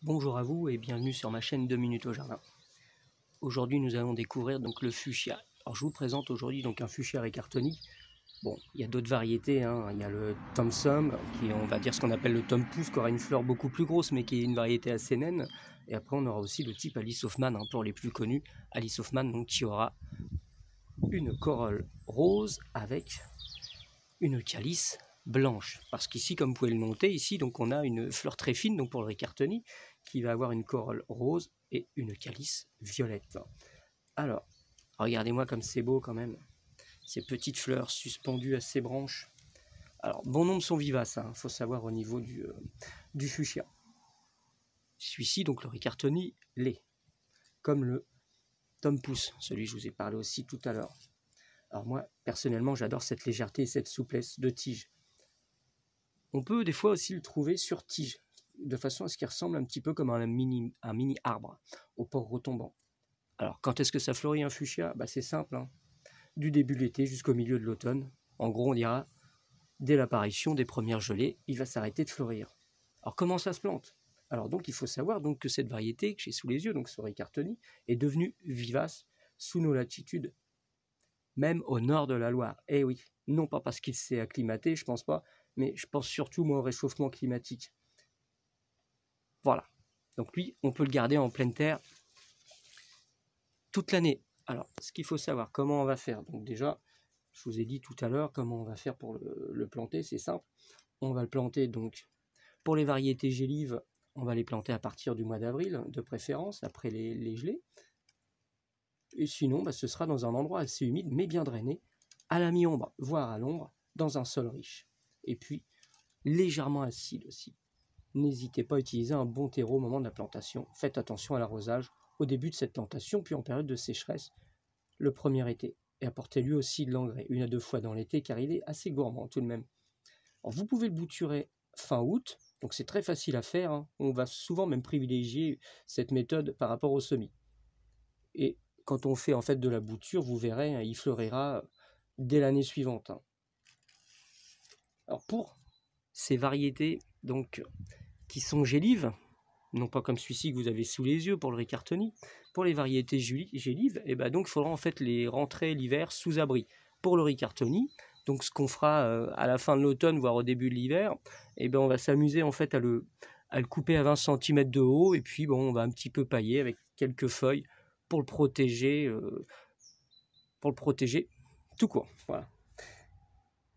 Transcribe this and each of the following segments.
Bonjour à vous et bienvenue sur ma chaîne 2 minutes au jardin. Aujourd'hui nous allons découvrir donc le fuchsia. Alors je vous présente aujourd'hui donc un fuchsia Riccartoni. Bon, il y a d'autres variétés, hein. Il y a le Thompson qui est, on va dire, ce qu'on appelle le Tom Pouce, qui aura une fleur beaucoup plus grosse mais qui est une variété assez naine. Et après on aura aussi le type Alice Hoffman, hein, pour les plus connus. Alice Hoffman donc qui aura une corolle rose avec une calice blanche, parce qu'ici, comme vous pouvez le noter ici, donc on a une fleur très fine donc pour le Riccartoni qui va avoir une corolle rose et une calice violette. Alors regardez-moi comme c'est beau quand même, ces petites fleurs suspendues à ces branches. Alors bon nombre sont vivaces, hein, faut savoir au niveau du fuchsia. Celui-ci donc le Riccartoni l'est, comme le Tom Pouce, celui que je vous ai parlé aussi tout à l'heure. Alors moi personnellement j'adore cette légèreté et cette souplesse de tige. On peut des fois aussi le trouver sur tige, de façon à ce qu'il ressemble un petit peu comme un mini arbre, au port retombant. Alors quand est-ce que ça fleurit un fuchsia? C'est simple, hein. Du début de l'été jusqu'au milieu de l'automne. En gros on dira, dès l'apparition des premières gelées, il va s'arrêter de fleurir. Alors comment ça se plante? Alors donc il faut savoir donc que cette variété que j'ai sous les yeux, donc ce Riccartoni, est devenue vivace sous nos latitudes, même au nord de la Loire. Eh oui, non pas parce qu'il s'est acclimaté, je pense pas, mais je pense surtout moi au réchauffement climatique. Voilà, donc lui, on peut le garder en pleine terre toute l'année. Alors, ce qu'il faut savoir, comment on va faire? Donc déjà, je vous ai dit tout à l'heure comment on va faire pour le planter, c'est simple. On va le planter donc, pour les variétés gélives, on va les planter à partir du mois d'avril, de préférence, après les gelées. Et sinon, ce sera dans un endroit assez humide, mais bien drainé, à la mi-ombre, voire à l'ombre, dans un sol riche. Et puis, légèrement acide aussi. N'hésitez pas à utiliser un bon terreau au moment de la plantation. Faites attention à l'arrosage au début de cette plantation, puis en période de sécheresse, le premier été. Et apportez-lui aussi de l'engrais, 1 à 2 fois dans l'été, car il est assez gourmand tout de même. Alors, vous pouvez le bouturer fin août, donc c'est très facile à faire, hein. On va souvent même privilégier cette méthode par rapport au semis. Et quand on fait en fait de la bouture, vous verrez, hein, il fleurira dès l'année suivante, hein. Alors pour ces variétés donc qui sont gélives, non pas comme celui-ci que vous avez sous les yeux pour le Riccartoni, pour les variétés gélives, et donc il faudra en fait les rentrer l'hiver sous abri. Pour le Riccartoni, donc ce qu'on fera à la fin de l'automne, voire au début de l'hiver, on va s'amuser en fait à le couper à 20 cm de haut, et puis on va un petit peu pailler avec quelques feuilles pour le protéger tout court. Voilà.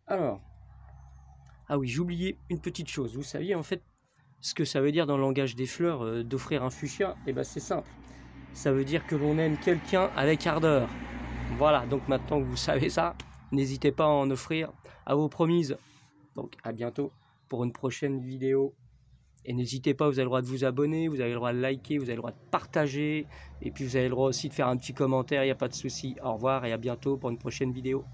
Alors, ah oui, j'ai oublié une petite chose. Vous saviez en fait ce que ça veut dire dans le langage des fleurs d'offrir un fuchsia? C'est simple. Ça veut dire que l'on aime quelqu'un avec ardeur. Voilà, donc maintenant que vous savez ça, n'hésitez pas à en offrir à vos promises. Donc à bientôt pour une prochaine vidéo. Et n'hésitez pas, vous avez le droit de vous abonner, vous avez le droit de liker, vous avez le droit de partager. Et puis vous avez le droit aussi de faire un petit commentaire, il n'y a pas de souci. Au revoir et à bientôt pour une prochaine vidéo.